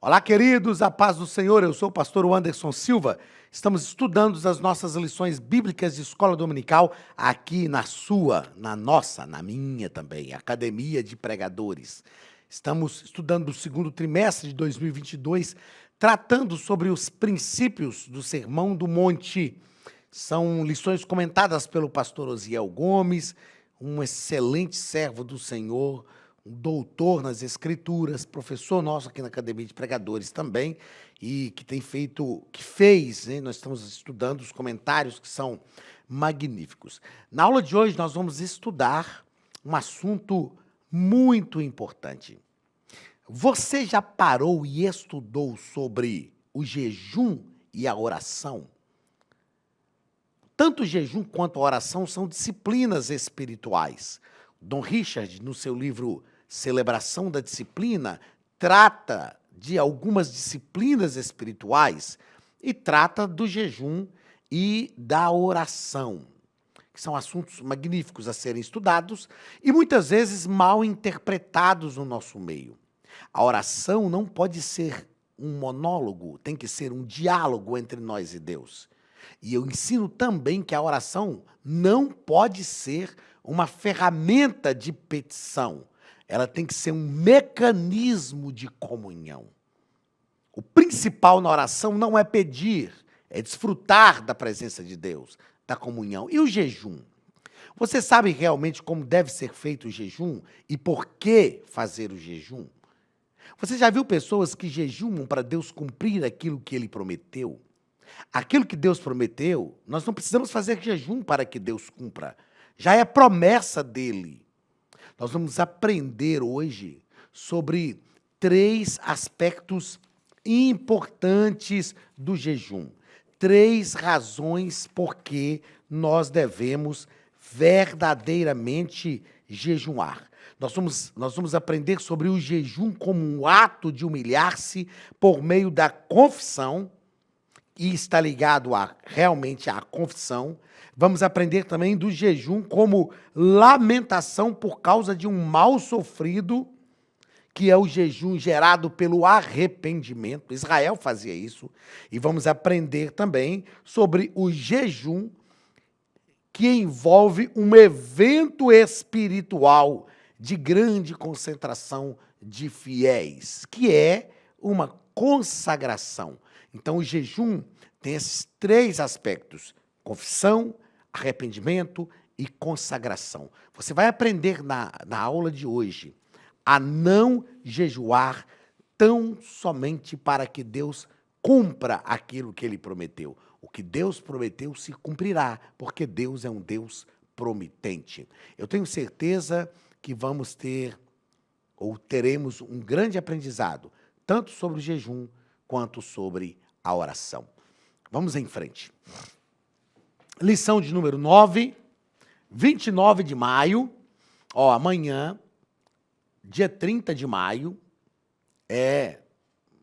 Olá, queridos, a paz do Senhor, eu sou o pastor Anderson Silva. Estamos estudando as nossas lições bíblicas de escola dominical aqui na minha também, Academia de Pregadores. Estamos estudando o segundo trimestre de 2022, tratando sobre os princípios do Sermão do Monte. São lições comentadas pelo pastor Osiel Gomes, um excelente servo do Senhor, um doutor nas Escrituras, professor nosso aqui na Academia de Pregadores também, e nós estamos estudando os comentários que são magníficos. Na aula de hoje nós vamos estudar um assunto muito importante. Você já parou e estudou sobre o jejum e a oração? Tanto o jejum quanto a oração são disciplinas espirituais. Dom Richard, no seu livro Celebração da Disciplina, trata de algumas disciplinas espirituais e trata do jejum e da oração, que são assuntos magníficos a serem estudados e muitas vezes mal interpretados no nosso meio. A oração não pode ser um monólogo, tem que ser um diálogo entre nós e Deus. E eu ensino também que a oração não pode ser uma ferramenta de petição. Ela tem que ser um mecanismo de comunhão. O principal na oração não é pedir, é desfrutar da presença de Deus, da comunhão. E o jejum? Você sabe realmente como deve ser feito o jejum e por que fazer o jejum? Você já viu pessoas que jejumam para Deus cumprir aquilo que Ele prometeu? Aquilo que Deus prometeu, nós não precisamos fazer jejum para que Deus cumpra. Já é promessa dele. Nós vamos aprender hoje sobre 3 aspectos importantes do jejum. 3 razões por que nós devemos verdadeiramente jejuar. Nós vamos aprender sobre o jejum como um ato de humilhar-se por meio da confissão, e está ligado realmente à confissão. Vamos aprender também do jejum como lamentação por causa de um mal sofrido, que é o jejum gerado pelo arrependimento. Israel fazia isso. E vamos aprender também sobre o jejum que envolve um evento espiritual de grande concentração de fiéis, que é uma consagração. Então, o jejum tem esses 3 aspectos: confissão, arrependimento e consagração. Você vai aprender na aula de hoje a não jejuar tão somente para que Deus cumpra aquilo que Ele prometeu. O que Deus prometeu se cumprirá, porque Deus é um Deus promitente. Eu tenho certeza que vamos ter, ou teremos, um grande aprendizado, tanto sobre o jejum, quanto sobre a oração. Vamos em frente. Lição de número 9, 29 de maio. Amanhã, dia 30 de maio,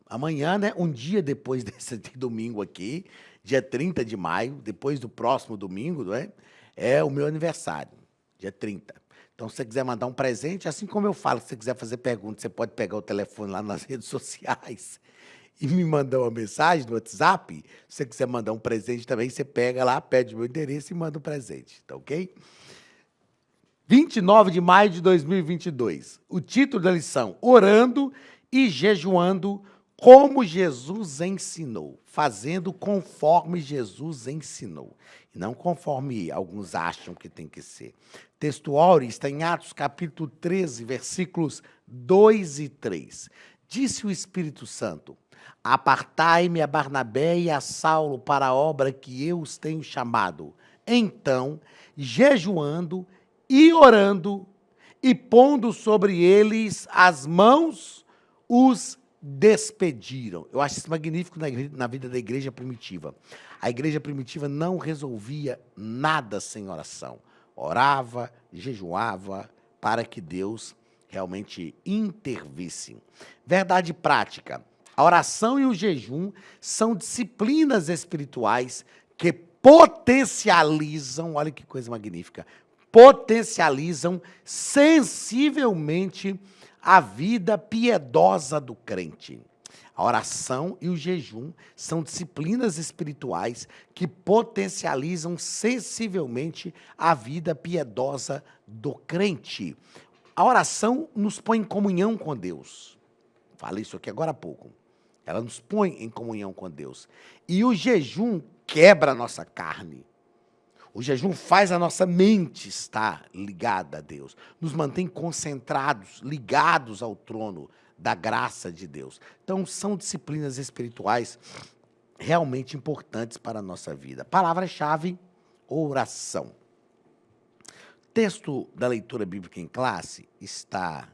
amanhã, né? Um dia depois desse domingo aqui, dia 30 de maio, depois do próximo domingo, não é? É o meu aniversário, dia 30. Então, se você quiser mandar um presente, assim como eu falo, se você quiser fazer pergunta, você pode pegar o telefone lá nas redes sociais e me mandar uma mensagem no WhatsApp. Se você quiser mandar um presente também, você pega lá, pede o meu endereço e manda um presente, tá ok? 29 de maio de 2022. O título da lição: Orando e jejuando como Jesus ensinou. Fazendo conforme Jesus ensinou. E não conforme alguns acham que tem que ser. Texto áureo está em Atos capítulo 13, versículos 2 e 3. Disse o Espírito Santo: Apartai-me a Barnabé e a Saulo para a obra que eu os tenho chamado. Então, jejuando e orando, e pondo sobre eles as mãos, os despediram. Eu acho isso magnífico na vida da igreja primitiva. A igreja primitiva não resolvia nada sem oração. Orava, jejuava, para que Deus realmente intervisse. Verdade prática: a oração e o jejum são disciplinas espirituais que potencializam, olha que coisa magnífica, potencializam sensivelmente a vida piedosa do crente. A oração e o jejum são disciplinas espirituais que potencializam sensivelmente a vida piedosa do crente. A oração nos põe em comunhão com Deus. Falei isso aqui agora há pouco. Ela nos põe em comunhão com Deus. E o jejum quebra a nossa carne. O jejum faz a nossa mente estar ligada a Deus. Nos mantém concentrados, ligados ao trono da graça de Deus. Então, são disciplinas espirituais realmente importantes para a nossa vida. Palavra-chave, oração. O texto da leitura bíblica em classe está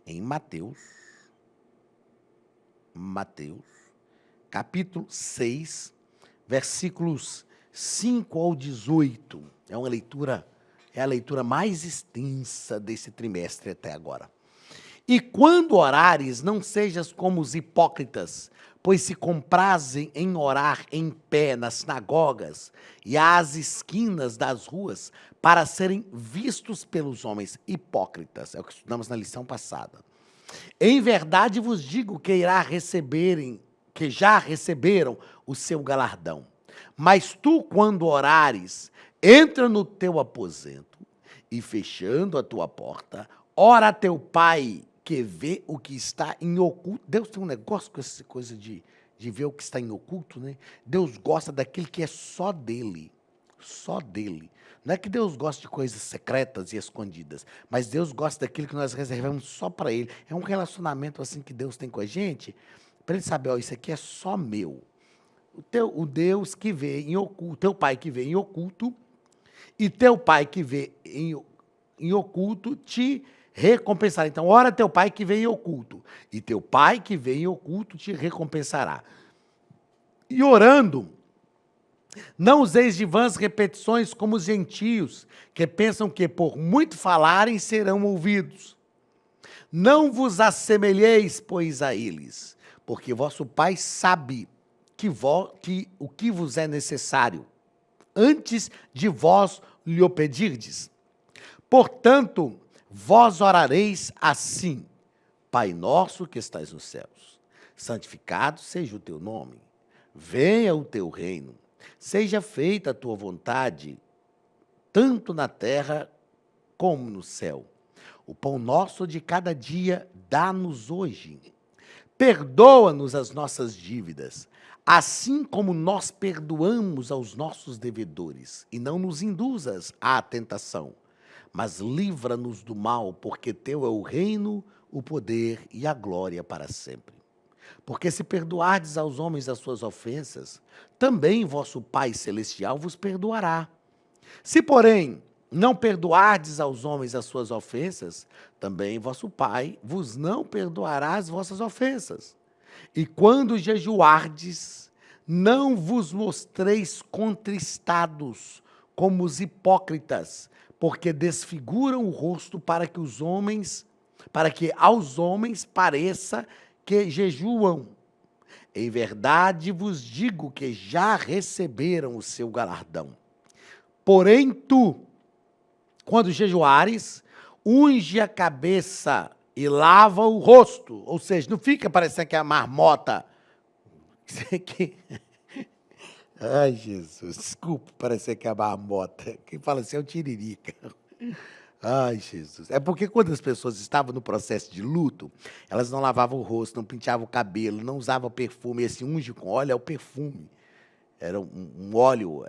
em Mateus, capítulo 6, versículos 5 ao 18. É a leitura mais extensa desse trimestre até agora. E quando orares, não sejas como os hipócritas, pois se comprazem em orar em pé nas sinagogas e às esquinas das ruas, para serem vistos pelos homens. Hipócritas, é o que estudamos na lição passada. Em verdade vos digo que já receberam o seu galardão. Mas tu, quando orares, entra no teu aposento e, fechando a tua porta, ora a teu pai que vê o que está em oculto. Deus tem um negócio com essa coisa de ver o que está em oculto, né? Deus gosta daquilo que é só dele. Só dele. Não é que Deus gosta de coisas secretas e escondidas, mas Deus gosta daquilo que nós reservamos só para Ele. É um relacionamento assim que Deus tem com a gente, para Ele saber, ó, isso aqui é só meu. O Deus que vê em oculto, teu pai que vê em oculto, e teu pai que vê em oculto te recompensará. Então, ora teu pai que vê em oculto, e teu pai que vê em oculto te recompensará. E orando, não useis de vãs repetições como os gentios, que pensam que por muito falarem serão ouvidos. Não vos assemelheis, pois, a eles, porque vosso Pai sabe que o que vos é necessário, antes de vós lhe o pedirdes. Portanto, vós orareis assim: Pai nosso que estais nos céus, santificado seja o teu nome, venha o teu reino, seja feita a tua vontade, tanto na terra como no céu. O pão nosso de cada dia dá-nos hoje. Perdoa-nos as nossas dívidas, assim como nós perdoamos aos nossos devedores. E não nos induzas à tentação, mas livra-nos do mal, porque teu é o reino, o poder e a glória para sempre. Porque se perdoardes aos homens as suas ofensas, também vosso Pai Celestial vos perdoará. Se, porém, não perdoardes aos homens as suas ofensas, também vosso Pai vos não perdoará as vossas ofensas. E quando jejuardes, não vos mostreis contristados como os hipócritas, porque desfiguram o rosto para que aos homens pareça que jejuam. Em verdade vos digo que já receberam o seu galardão. Porém tu, quando jejuares, unge a cabeça e lava o rosto. Ou seja, não fica parecendo que é a marmota. Ai, Jesus, desculpa parecer que é a marmota. Quem fala assim é o tiririca. Ai, Jesus. É porque quando as pessoas estavam no processo de luto, elas não lavavam o rosto, não penteavam o cabelo, não usavam perfume. Esse unge com óleo é o perfume. Era um óleo,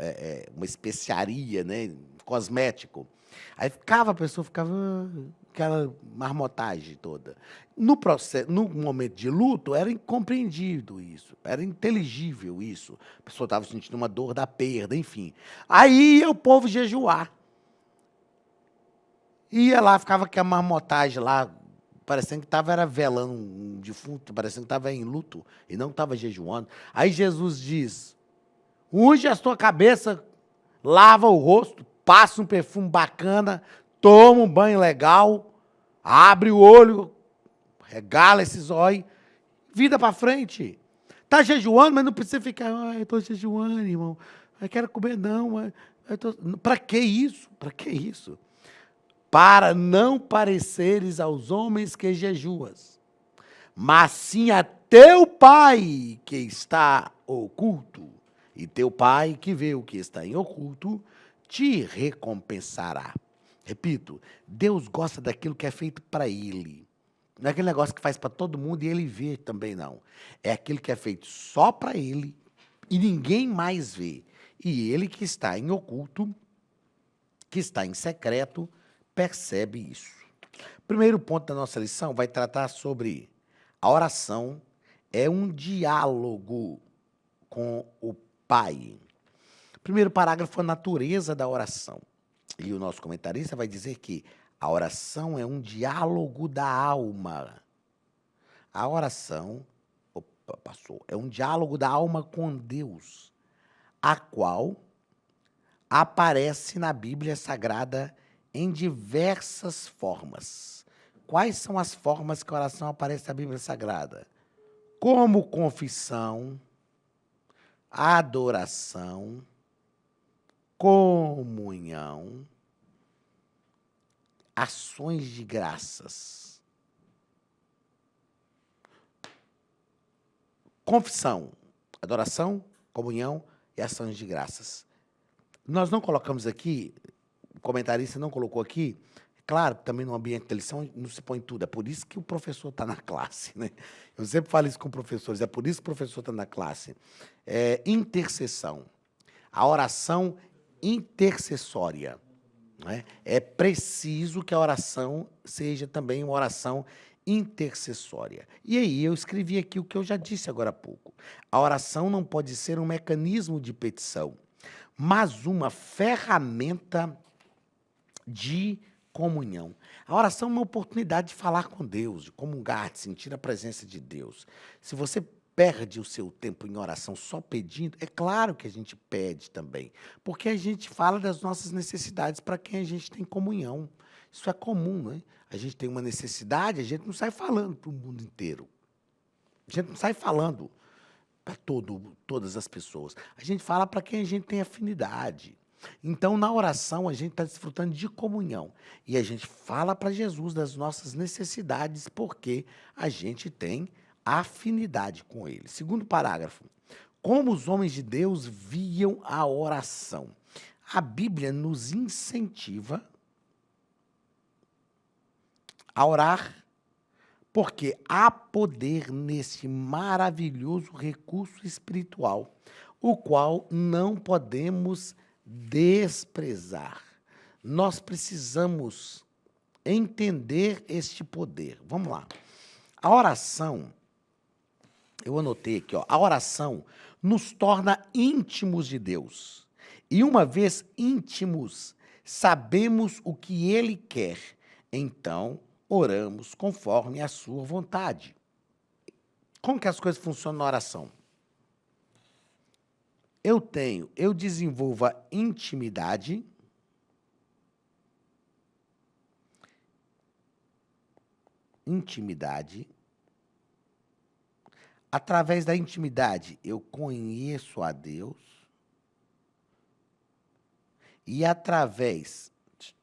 uma especiaria, né, cosmético. Aí a pessoa ficava aquela marmotagem toda. No momento de luto, era incompreendido isso, era inteligível isso. A pessoa estava sentindo uma dor da perda, enfim. Aí ia o povo jejuar. Ia lá, ficava com a marmotagem lá, parecendo que estava velando um defunto, parecendo que estava em luto e não estava jejuando. Aí Jesus diz: unge a sua cabeça, lava o rosto, passa um perfume bacana, toma um banho legal, abre o olho, regala esses olhos, vida para frente. Está jejuando, mas não precisa ficar, eu estou jejuando, irmão, eu quero comer não. Para que isso? Para que isso? Para não pareceres aos homens que jejuas, mas sim a teu Pai que está oculto. E teu Pai que vê o que está em oculto, te recompensará. Repito, Deus gosta daquilo que é feito para Ele. Não é aquele negócio que faz para todo mundo e Ele vê também, não. É aquilo que é feito só para Ele e ninguém mais vê. E Ele que está em oculto, que está em secreto, percebe isso. Primeiro ponto da nossa lição vai tratar sobre a oração é um diálogo com o Pai. Primeiro parágrafo, a natureza da oração. E o nosso comentarista vai dizer que a oração é um diálogo da alma. A oração, é um diálogo da alma com Deus, a qual aparece na Bíblia Sagrada em diversas formas. Quais são as formas que a oração aparece na Bíblia Sagrada? Como confissão, adoração, comunhão, ações de graças. Confissão, adoração, comunhão e ações de graças. Nós não colocamos aqui, o comentarista não colocou aqui, claro, também no ambiente da lição não se põe tudo, é por isso que o professor está na classe, né? Eu sempre falo isso com professores, é por isso que o professor está na classe. Intercessão, a oração intercessória. Né? É preciso que a oração seja também uma oração intercessória. E aí, eu escrevi aqui o que eu já disse agora há pouco. A oração não pode ser um mecanismo de petição, mas uma ferramenta de comunhão. A oração é uma oportunidade de falar com Deus, de comungar, de sentir a presença de Deus. Se você perde o seu tempo em oração só pedindo, é claro que a gente pede também, porque a gente fala das nossas necessidades para quem a gente tem comunhão. Isso é comum, né? A gente tem uma necessidade, a gente não sai falando para o mundo inteiro. A gente não sai falando para todas as pessoas. A gente fala para quem a gente tem afinidade. Então, na oração, a gente está desfrutando de comunhão. E a gente fala para Jesus das nossas necessidades, porque a gente tem afinidade com ele. Segundo parágrafo. Como os homens de Deus viam a oração? A Bíblia nos incentiva a orar, porque há poder nesse maravilhoso recurso espiritual, o qual não podemos desprezar. Nós precisamos entender este poder. Vamos lá. A oração, eu anotei aqui, ó, a oração nos torna íntimos de Deus. E uma vez íntimos, sabemos o que Ele quer. Então, oramos conforme a sua vontade. Como que as coisas funcionam na oração? Eu desenvolvo a intimidade, através da intimidade eu conheço a Deus, e através,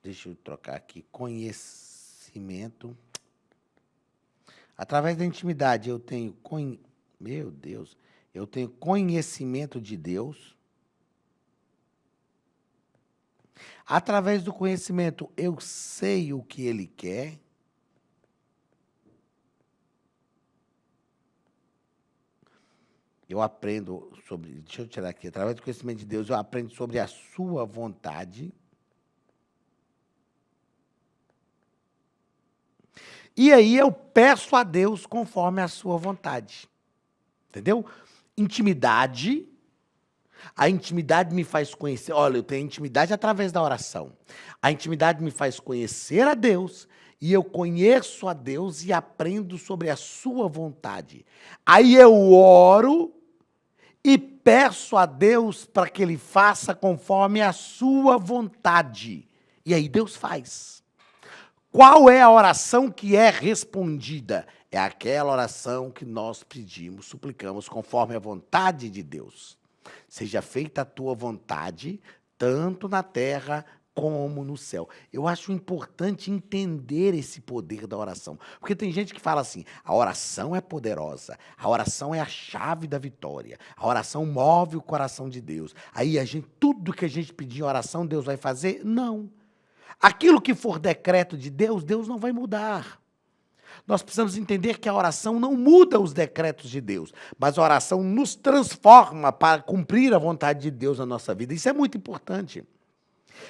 deixa eu trocar aqui, conhecimento, através da intimidade eu tenho, meu Deus, eu tenho conhecimento de Deus. Através do conhecimento, eu sei o que Ele quer. Eu aprendo sobre, deixa eu tirar aqui, através do conhecimento de Deus, eu aprendo sobre a sua vontade. E aí eu peço a Deus conforme a sua vontade. Entendeu? Intimidade. A intimidade me faz conhecer. Olha, eu tenho intimidade através da oração. A intimidade me faz conhecer a Deus, e eu conheço a Deus e aprendo sobre a sua vontade. Aí eu oro e peço a Deus para que Ele faça conforme a sua vontade. E aí Deus faz. Qual é a oração que é respondida? É aquela oração que nós pedimos, suplicamos, conforme a vontade de Deus. Seja feita a tua vontade, tanto na terra como no céu. Eu acho importante entender esse poder da oração, porque tem gente que fala assim: a oração é poderosa, a oração é a chave da vitória, a oração move o coração de Deus. Aí tudo que a gente pedir em oração, Deus vai fazer? Não. Aquilo que for decreto de Deus, Deus não vai mudar. Nós precisamos entender que a oração não muda os decretos de Deus, mas a oração nos transforma para cumprir a vontade de Deus na nossa vida. Isso é muito importante.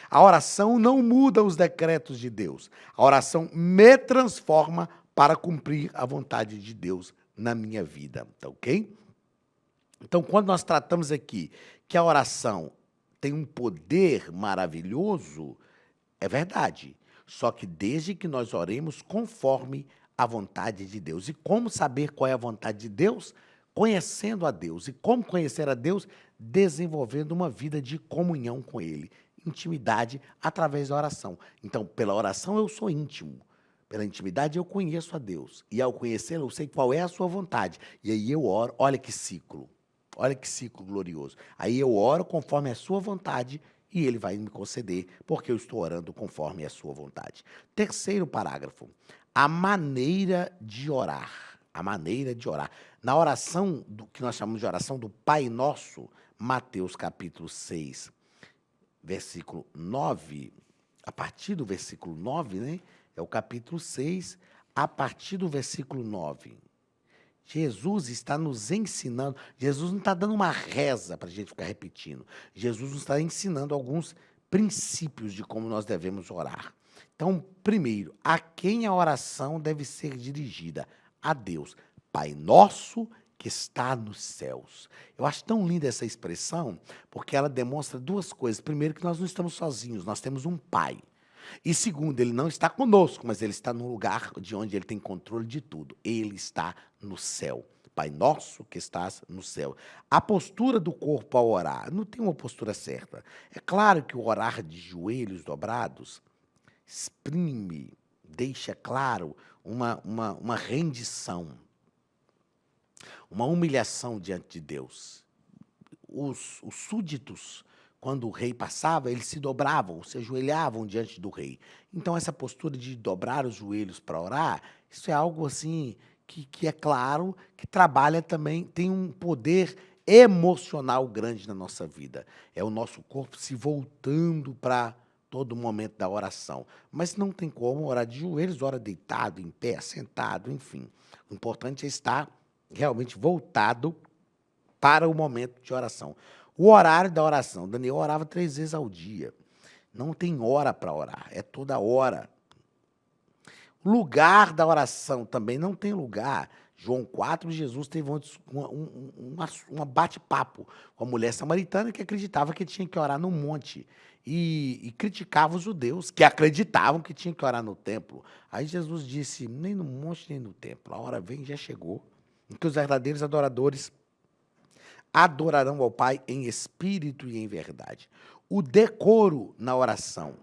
A oração não muda os decretos de Deus. A oração me transforma para cumprir a vontade de Deus na minha vida, tá ok? Então, quando nós tratamos aqui que a oração tem um poder maravilhoso, é verdade. Só que desde que nós oremos conforme a vontade de Deus. E como saber qual é a vontade de Deus? Conhecendo a Deus. E como conhecer a Deus? Desenvolvendo uma vida de comunhão com Ele. Intimidade através da oração. Então, pela oração eu sou íntimo. Pela intimidade eu conheço a Deus. E ao conhecê-lo eu sei qual é a sua vontade. E aí eu oro. Olha que ciclo. Olha que ciclo glorioso. Aí eu oro conforme a sua vontade e ele vai me conceder, porque eu estou orando conforme a sua vontade. Terceiro parágrafo. A maneira de orar. A maneira de orar. Na oração, que nós chamamos de oração do Pai Nosso, Mateus capítulo 6, versículo 9, a partir do versículo 9, né? É o capítulo 6, a partir do versículo 9. Jesus está nos ensinando, Jesus não está dando uma reza para a gente ficar repetindo. Jesus nos está ensinando alguns princípios de como nós devemos orar. Então, primeiro, a quem a oração deve ser dirigida? A Deus. Pai nosso que está nos céus. Eu acho tão linda essa expressão, porque ela demonstra duas coisas. Primeiro, que nós não estamos sozinhos, nós temos um Pai. E segundo, ele não está conosco, mas ele está no lugar de onde ele tem controle de tudo. Ele está no céu. Pai nosso que estás no céu. A postura do corpo ao orar, não tem uma postura certa. É claro que o orar de joelhos dobrados exprime, deixa claro uma rendição, uma humilhação diante de Deus. Os súditos, quando o rei passava, eles se dobravam, se ajoelhavam diante do rei. Então, essa postura de dobrar os joelhos para orar, isso é algo assim que é claro, que trabalha também, tem um poder emocional grande na nossa vida. É o nosso corpo se voltando para todo momento da oração. Mas não tem como orar de joelhos, ora deitado, em pé, sentado, enfim. O importante é estar realmente voltado para o momento de oração. O horário da oração. Daniel orava 3 vezes ao dia. Não tem hora para orar, é toda hora. O lugar da oração também não tem lugar. João 4, Jesus teve uma bate-papo com a mulher samaritana que acreditava que tinha que orar no monte. E criticava os judeus que acreditavam que tinha que orar no templo. Aí Jesus disse, nem no monte, nem no templo. A hora vem, já chegou, em que os verdadeiros adoradores adorarão ao Pai em espírito e em verdade. O decoro na oração.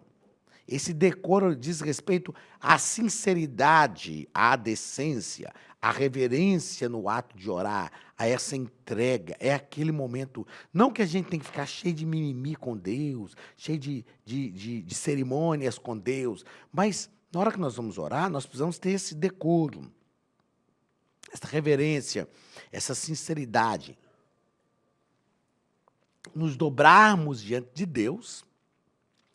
Esse decoro diz respeito à sinceridade, à decência, à reverência no ato de orar, a essa entrega. É aquele momento, não que a gente tem que ficar cheio de mimimi com Deus, cheio de cerimônias com Deus, mas na hora que nós vamos orar, nós precisamos ter esse decoro, essa reverência, essa sinceridade. Nos dobrarmos diante de Deus,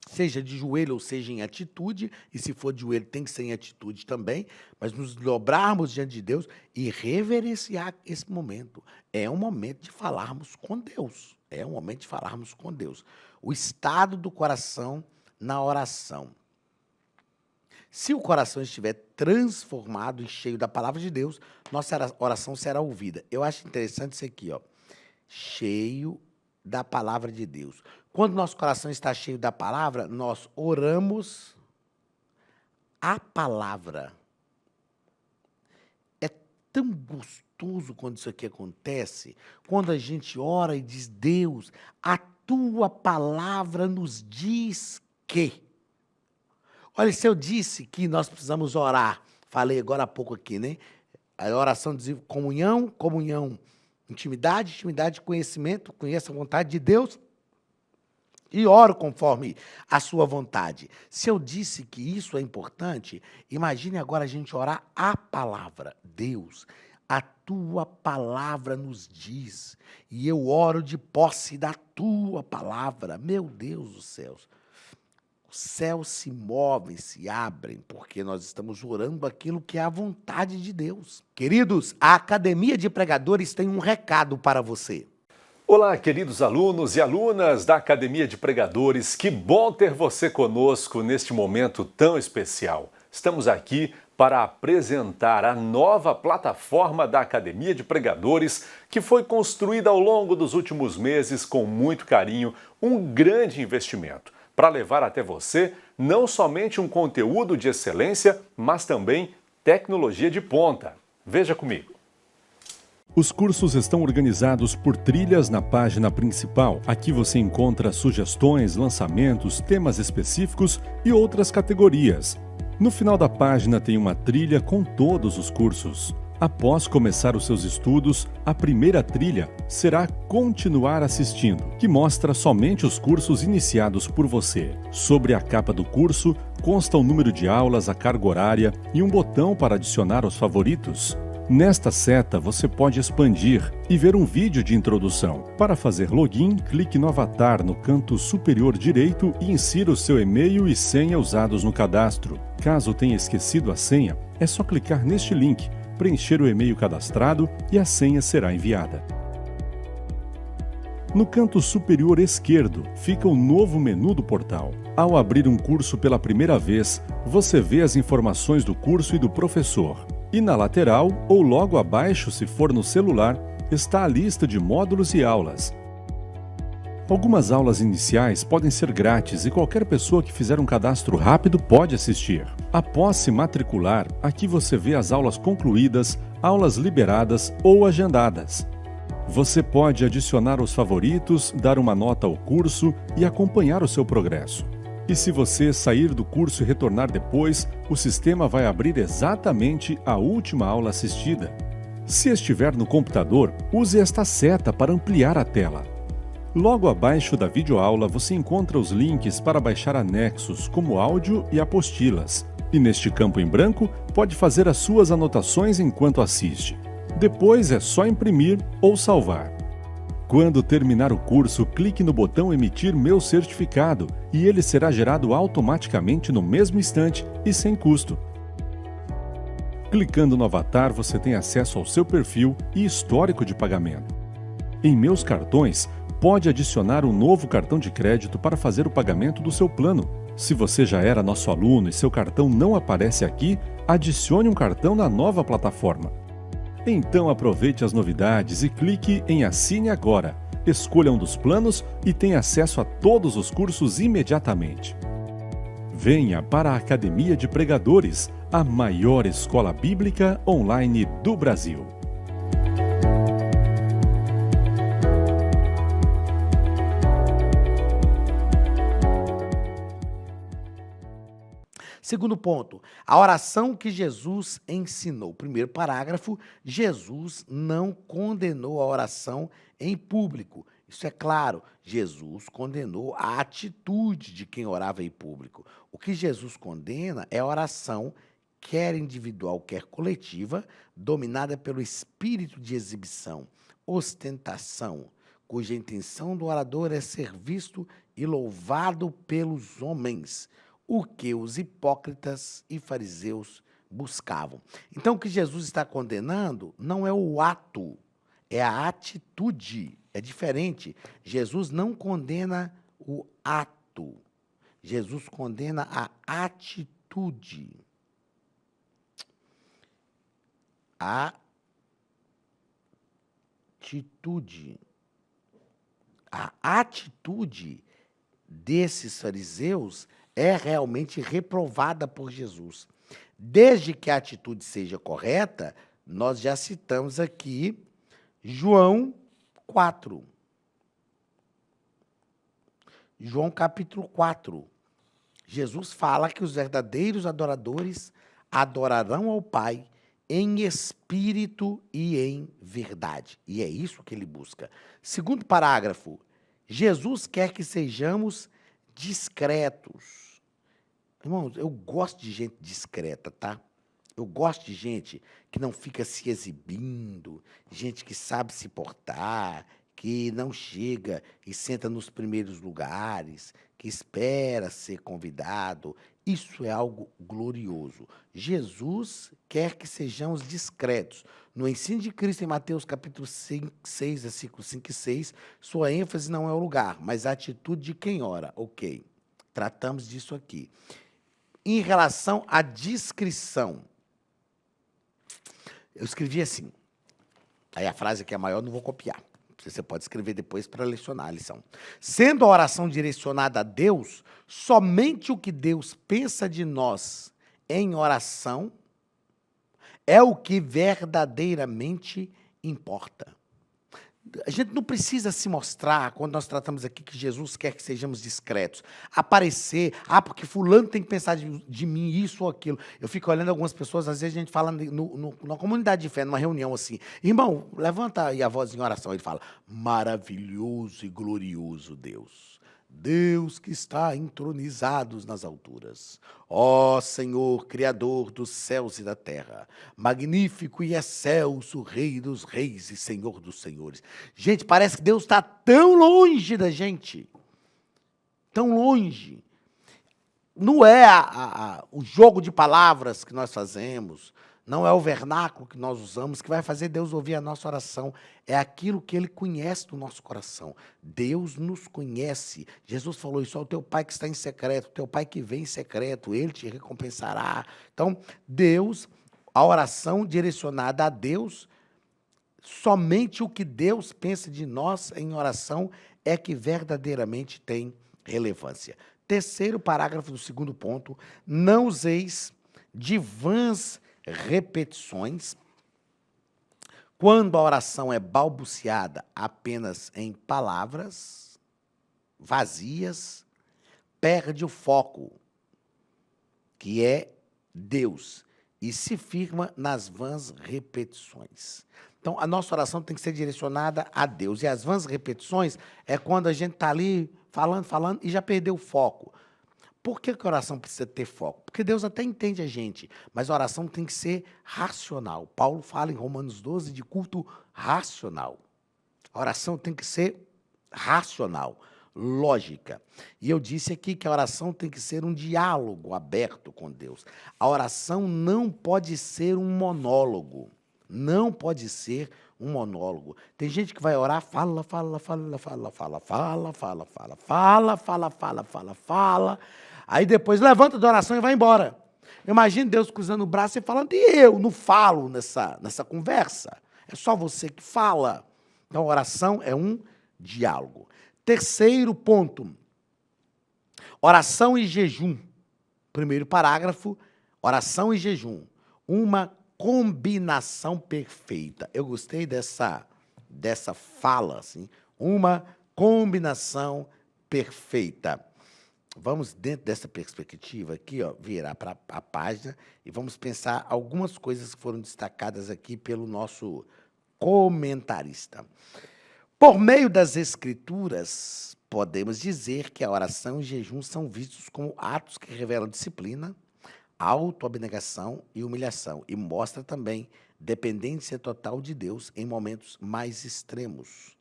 seja de joelho ou seja em atitude, e se for de joelho tem que ser em atitude também, mas nos dobrarmos diante de Deus e reverenciar esse momento. É um momento de falarmos com Deus. É um momento de falarmos com Deus. O estado do coração na oração. Se o coração estiver transformado e cheio da palavra de Deus, nossa oração será ouvida. Eu acho interessante isso aqui, ó. Cheio da palavra de Deus. Quando nosso coração está cheio da palavra, nós oramos a palavra. É tão gostoso quando isso aqui acontece, quando a gente ora e diz, Deus, a tua palavra nos diz que. Olha, se eu disse que nós precisamos orar, falei agora há pouco aqui, né? A oração diz comunhão, comunhão, intimidade, intimidade, conhecimento, conheça a vontade de Deus. e oro conforme a sua vontade. Se eu disse que isso é importante, imagine agora a gente orar a palavra. Deus, a tua palavra nos diz, e eu oro de posse da tua palavra. Meu Deus dos céus. Os céus se movem, se abrem, porque nós estamos orando aquilo que é a vontade de Deus. Queridos, a Academia de Pregadores tem um recado para você. Olá, queridos alunos e alunas da Academia de Pregadores, que bom ter você conosco neste momento tão especial. Estamos aqui para apresentar a nova plataforma da Academia de Pregadores, que foi construída ao longo dos últimos meses com muito carinho, um grande investimento, para levar até você não somente um conteúdo de excelência, mas também tecnologia de ponta. Veja comigo. Os cursos estão organizados por trilhas na página principal. Aqui você encontra sugestões, lançamentos, temas específicos e outras categorias. No final da página tem uma trilha com todos os cursos. Após começar os seus estudos, a primeira trilha será Continuar assistindo, que mostra somente os cursos iniciados por você. Sobre a capa do curso, consta o número de aulas, a carga horária e um botão para adicionar os favoritos. Nesta seta, você pode expandir e ver um vídeo de introdução. Para fazer login, clique no avatar no canto superior direito e insira o seu e-mail e senha usados no cadastro. Caso tenha esquecido a senha, é só clicar neste link, preencher o e-mail cadastrado e a senha será enviada. No canto superior esquerdo fica o novo menu do portal. Ao abrir um curso pela primeira vez, você vê as informações do curso e do professor. E na lateral, ou logo abaixo, se for no celular, está a lista de módulos e aulas. Algumas aulas iniciais podem ser grátis e qualquer pessoa que fizer um cadastro rápido pode assistir. Após se matricular, aqui você vê as aulas concluídas, aulas liberadas ou agendadas. Você pode adicionar os favoritos, dar uma nota ao curso e acompanhar o seu progresso. E se você sair do curso e retornar depois, o sistema vai abrir exatamente a última aula assistida. Se estiver no computador, use esta seta para ampliar a tela. Logo abaixo da videoaula você encontra os links para baixar anexos, como áudio e apostilas. E neste campo em branco, pode fazer as suas anotações enquanto assiste. Depois é só imprimir ou salvar. Quando terminar o curso, clique no botão Emitir meu certificado e ele será gerado automaticamente no mesmo instante e sem custo. Clicando no avatar, você tem acesso ao seu perfil e histórico de pagamento. Em Meus Cartões, pode adicionar um novo cartão de crédito para fazer o pagamento do seu plano. Se você já era nosso aluno e seu cartão não aparece aqui, adicione um cartão na nova plataforma. Então aproveite as novidades e clique em Assine Agora. Escolha um dos planos e tenha acesso a todos os cursos imediatamente. Venha para a Academia de Pregadores, a maior escola bíblica online do Brasil. Segundo ponto, a oração que Jesus ensinou. Primeiro parágrafo, Jesus não condenou a oração em público. Isso é claro, Jesus condenou a atitude de quem orava em público. O que Jesus condena é a oração, quer individual, quer coletiva, dominada pelo espírito de exibição, ostentação, cuja intenção do orador é ser visto e louvado pelos homens, o que os hipócritas e fariseus buscavam. Então, o que Jesus está condenando não é o ato, é a atitude. É diferente. Jesus não condena o ato. Jesus condena a atitude. A atitude desses fariseus é realmente reprovada por Jesus. Desde que a atitude seja correta, nós já citamos aqui João 4. João capítulo 4. Jesus fala que os verdadeiros adoradores adorarão ao Pai em espírito e em verdade. E é isso que ele busca. Segundo parágrafo, Jesus quer que sejamos discretos. Irmãos, eu gosto de gente discreta, tá? Eu gosto de gente que não fica se exibindo, gente que sabe se portar, que não chega e senta nos primeiros lugares, que espera ser convidado. Isso é algo glorioso. Jesus quer que sejamos discretos. No ensino de Cristo, em Mateus capítulo 5, 6, versículos 5 e 6, sua ênfase não é o lugar, mas a atitude de quem ora. Ok, tratamos disso aqui. Em relação à discrição, eu escrevi assim, aí a frase que é maior eu não vou copiar. Você pode escrever depois para lecionar a lição. Sendo a oração direcionada a Deus, somente o que Deus pensa de nós em oração é o que verdadeiramente importa. A gente não precisa se mostrar, quando nós tratamos aqui que Jesus quer que sejamos discretos. Aparecer, porque fulano tem que pensar de mim isso ou aquilo. Eu fico olhando algumas pessoas, às vezes a gente fala na comunidade de fé, numa reunião assim, irmão, levanta aí a voz em oração. Ele fala, maravilhoso e glorioso Deus. Deus que está entronizado nas alturas. Ó Senhor, Criador dos céus e da terra, magnífico e excelso Rei dos reis e Senhor dos senhores. Gente, parece que Deus está tão longe da gente, tão longe. Não é o jogo de palavras que nós fazemos, não é o vernáculo que nós usamos que vai fazer Deus ouvir a nossa oração. É aquilo que Ele conhece do nosso coração. Deus nos conhece. Jesus falou isso ao teu Pai que está em secreto, teu Pai que vem em secreto, Ele te recompensará. Então, Deus, a oração direcionada a Deus, somente o que Deus pensa de nós em oração é que verdadeiramente tem relevância. Terceiro parágrafo do segundo ponto, não useis de vãs repetições. Quando a oração é balbuciada apenas em palavras vazias, perde o foco, que é Deus, e se firma nas vãs repetições. Então, a nossa oração tem que ser direcionada a Deus. E as vãs repetições é quando a gente está ali falando e já perdeu o foco. Por que a oração precisa ter foco? Porque Deus até entende a gente, mas a oração tem que ser racional. Paulo fala em Romanos 12 de culto racional. A oração tem que ser racional, lógica. E eu disse aqui que a oração tem que ser um diálogo aberto com Deus. A oração não pode ser um monólogo. Não pode ser um monólogo. Tem gente que vai orar, fala. Aí depois levanta da oração e vai embora. Imagina Deus cruzando o braço e falando, e eu não falo nessa conversa. É só você que fala. Então, a oração é um diálogo. Terceiro ponto, oração e jejum. Primeiro parágrafo, oração e jejum. Uma combinação perfeita. Eu gostei dessa fala, assim, uma combinação perfeita. Vamos, dentro dessa perspectiva aqui, virar para a página e vamos pensar algumas coisas que foram destacadas aqui pelo nosso comentarista. Por meio das Escrituras, podemos dizer que a oração e o jejum são vistos como atos que revelam disciplina, autoabnegação e humilhação, e mostra também dependência total de Deus em momentos mais extremos,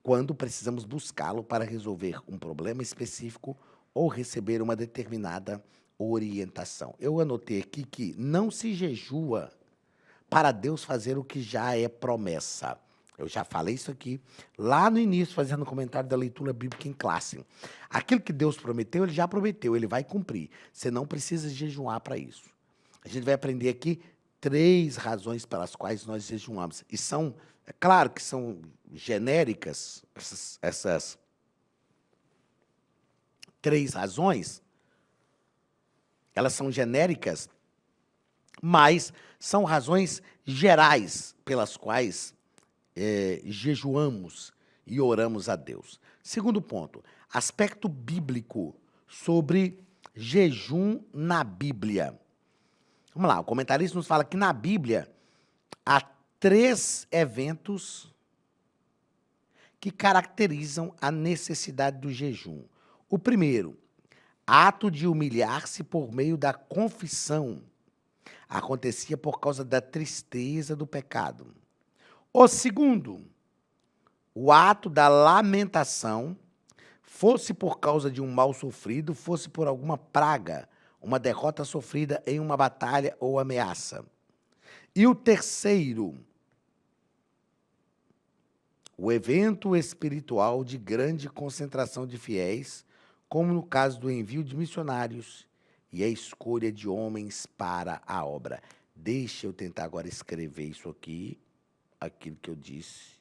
quando precisamos buscá-lo para resolver um problema específico ou receber uma determinada orientação. Eu anotei aqui que não se jejua para Deus fazer o que já é promessa. Eu já falei isso aqui lá no início, fazendo o comentário da leitura bíblica em classe. Aquilo que Deus prometeu, Ele já prometeu, Ele vai cumprir. Você não precisa jejuar para isso. A gente vai aprender aqui 3 razões pelas quais nós jejuamos. E são, é claro que são genéricas, essas 3 razões, elas são genéricas, mas são razões gerais pelas quais jejuamos e oramos a Deus. Segundo ponto, aspecto bíblico sobre jejum na Bíblia. Vamos lá, o comentarista nos fala que na Bíblia há 3 eventos que caracterizam a necessidade do jejum. O primeiro, ato de humilhar-se por meio da confissão. Acontecia por causa da tristeza do pecado. O segundo, o ato da lamentação, fosse por causa de um mal sofrido, fosse por alguma praga, uma derrota sofrida em uma batalha ou ameaça. E o terceiro, o evento espiritual de grande concentração de fiéis, como no caso do envio de missionários e a escolha de homens para a obra. Deixa eu tentar agora escrever isso aqui, aquilo que eu disse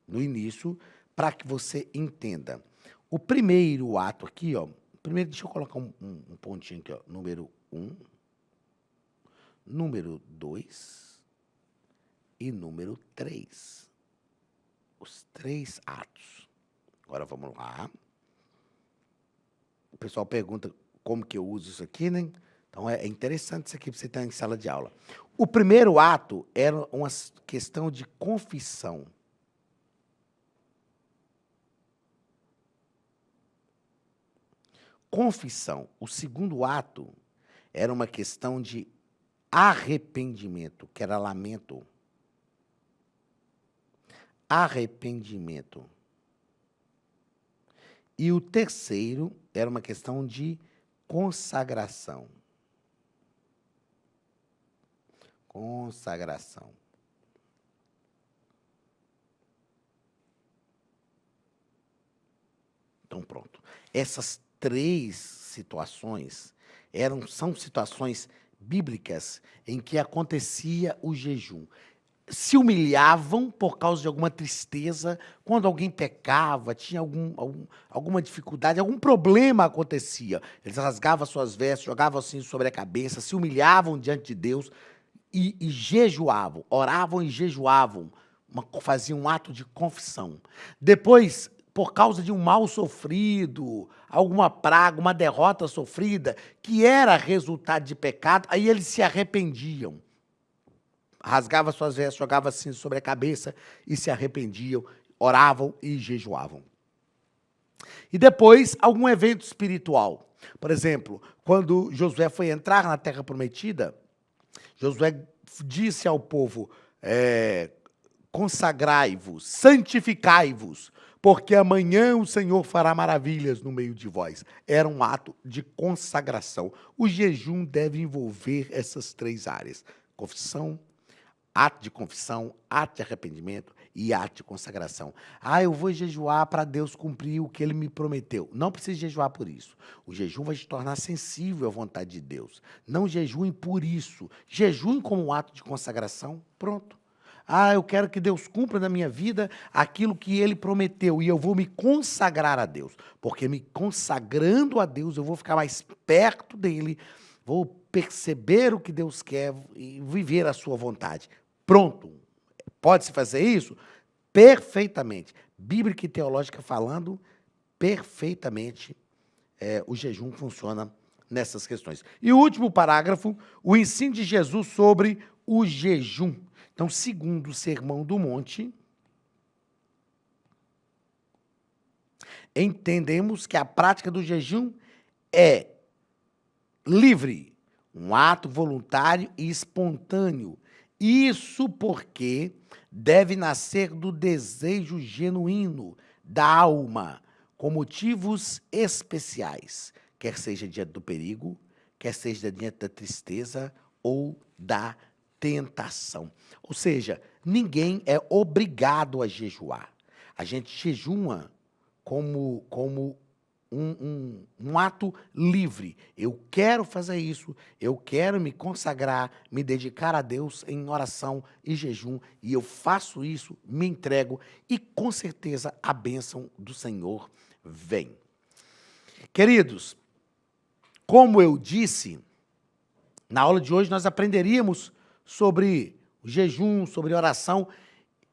no início, para que você entenda. O primeiro ato aqui, ó, primeiro deixa eu colocar um pontinho aqui, ó, número 1, número 2 e número 3. Os 3 atos. Agora vamos lá. O pessoal pergunta como que eu uso isso aqui, né? Então é interessante isso aqui para você estar em sala de aula. O primeiro ato era uma questão de confissão. Confissão. O segundo ato era uma questão de arrependimento, que era lamento. Arrependimento. E o terceiro era uma questão de consagração. Consagração. Então, pronto. Essas 3 situações são situações bíblicas em que acontecia o jejum. Se humilhavam por causa de alguma tristeza, quando alguém pecava, tinha alguma dificuldade, algum problema acontecia. Eles rasgavam suas vestes, jogavam assim sobre a cabeça, se humilhavam diante de Deus e jejuavam, oravam e jejuavam, faziam um ato de confissão. Depois, por causa de um mal sofrido, alguma praga, uma derrota sofrida, que era resultado de pecado, aí eles se arrependiam. Rasgava suas vestes, jogava assim sobre a cabeça e se arrependiam, oravam e jejuavam. E depois, algum evento espiritual. Por exemplo, quando Josué foi entrar na Terra Prometida, Josué disse ao povo, consagrai-vos, santificai-vos, porque amanhã o Senhor fará maravilhas no meio de vós. Era um ato de consagração. O jejum deve envolver essas 3 áreas. Confissão, ato de confissão, ato de arrependimento e ato de consagração. Eu vou jejuar para Deus cumprir o que Ele me prometeu. Não precisa jejuar por isso. O jejum vai te tornar sensível à vontade de Deus. Não jejuem por isso. Jejuem como um ato de consagração. Pronto. Eu quero que Deus cumpra na minha vida aquilo que Ele prometeu e eu vou me consagrar a Deus. Porque me consagrando a Deus, eu vou ficar mais perto dEle, vou perceber o que Deus quer e viver a sua vontade. Pronto. Pode-se fazer isso? Perfeitamente. Bíblica e teológica falando, perfeitamente, o jejum funciona nessas questões. E o último parágrafo, o ensino de Jesus sobre o jejum. Então, segundo o Sermão do Monte, entendemos que a prática do jejum é livre, um ato voluntário e espontâneo. Isso porque deve nascer do desejo genuíno da alma, com motivos especiais, quer seja diante do perigo, quer seja diante da tristeza ou da tentação. Ou seja, ninguém é obrigado a jejuar. A gente jejua como um ato livre. Eu quero fazer isso, eu quero me consagrar, me dedicar a Deus em oração e jejum, e eu faço isso, me entrego, e com certeza a bênção do Senhor vem. Queridos, como eu disse, na aula de hoje nós aprenderíamos sobre o jejum, sobre oração,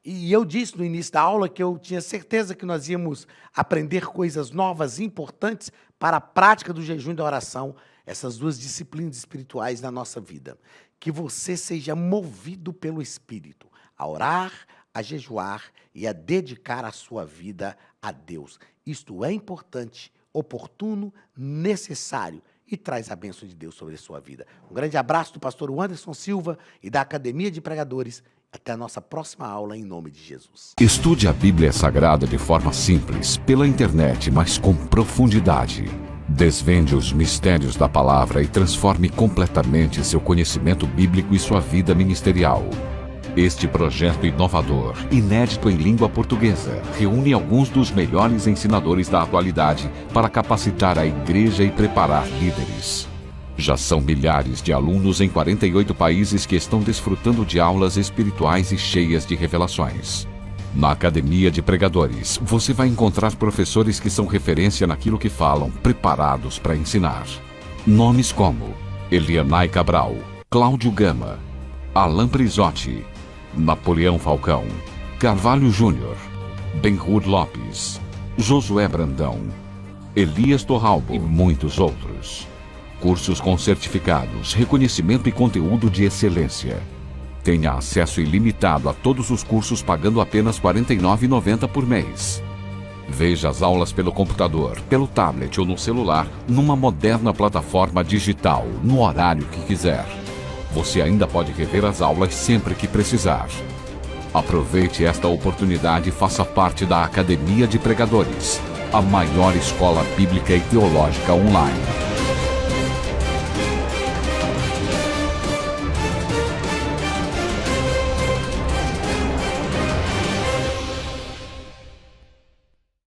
e eu disse no início da aula que eu tinha certeza que nós íamos aprender coisas novas, importantes para a prática do jejum e da oração, essas 2 disciplinas espirituais na nossa vida. Que você seja movido pelo Espírito a orar, a jejuar e a dedicar a sua vida a Deus. Isto é importante, oportuno, necessário e traz a bênção de Deus sobre a sua vida. Um grande abraço do pastor Anderson Silva e da Academia de Pregadores. Até a nossa próxima aula, em nome de Jesus. Estude a Bíblia Sagrada de forma simples, pela internet, mas com profundidade. Desvende os mistérios da palavra e transforme completamente seu conhecimento bíblico e sua vida ministerial. Este projeto inovador, inédito em língua portuguesa, reúne alguns dos melhores ensinadores da atualidade para capacitar a igreja e preparar líderes. Já são milhares de alunos em 48 países que estão desfrutando de aulas espirituais e cheias de revelações. Na Academia de Pregadores, você vai encontrar professores que são referência naquilo que falam, preparados para ensinar. Nomes como Elianai Cabral, Cláudio Gama, Alan Prisotti, Napoleão Falcão, Carvalho Júnior, Benhur Lopes, Josué Brandão, Elias Torralbo e muitos outros. Cursos com certificados, reconhecimento e conteúdo de excelência. Tenha acesso ilimitado a todos os cursos pagando apenas R$ 49,90 por mês. Veja as aulas pelo computador, pelo tablet ou no celular, numa moderna plataforma digital, no horário que quiser. Você ainda pode rever as aulas sempre que precisar. Aproveite esta oportunidade e faça parte da Academia de Pregadores, a maior escola bíblica e teológica online.